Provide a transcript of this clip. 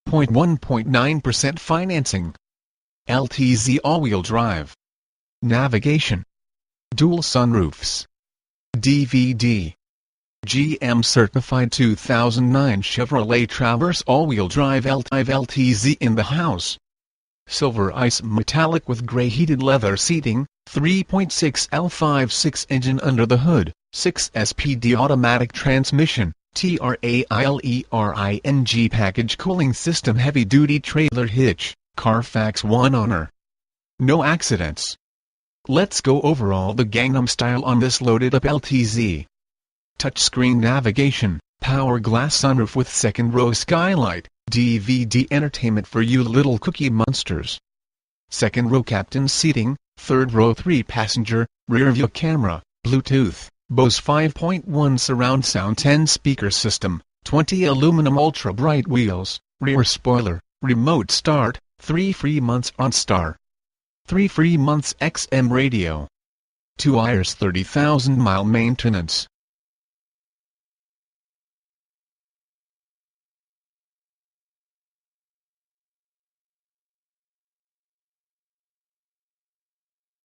5.1.9% financing. LTZ all-wheel drive. Navigation. Dual sunroofs. DVD. GM certified 2009 Chevrolet Traverse all-wheel drive LTZ in the house. Silver ice metallic with gray heated leather seating, 3.6 L56 engine under the hood, 6 SPD automatic transmission, TRAILERING package cooling system heavy-duty trailer hitch, Carfax 1 owner. No accidents. Let's go over all the Gangnam style on this loaded-up LTZ. Touchscreen navigation, power glass sunroof with second row skylight, DVD entertainment for you little cookie monsters. Second row captain's seating, third row 3-passenger, rear view camera, Bluetooth, BOSE 5.1 surround sound 10 speaker system, 20 aluminum ultra-bright wheels, rear spoiler, remote start, 3 free months ONSTAR. 3 free months XM radio. 2 years 30,000 mile maintenance.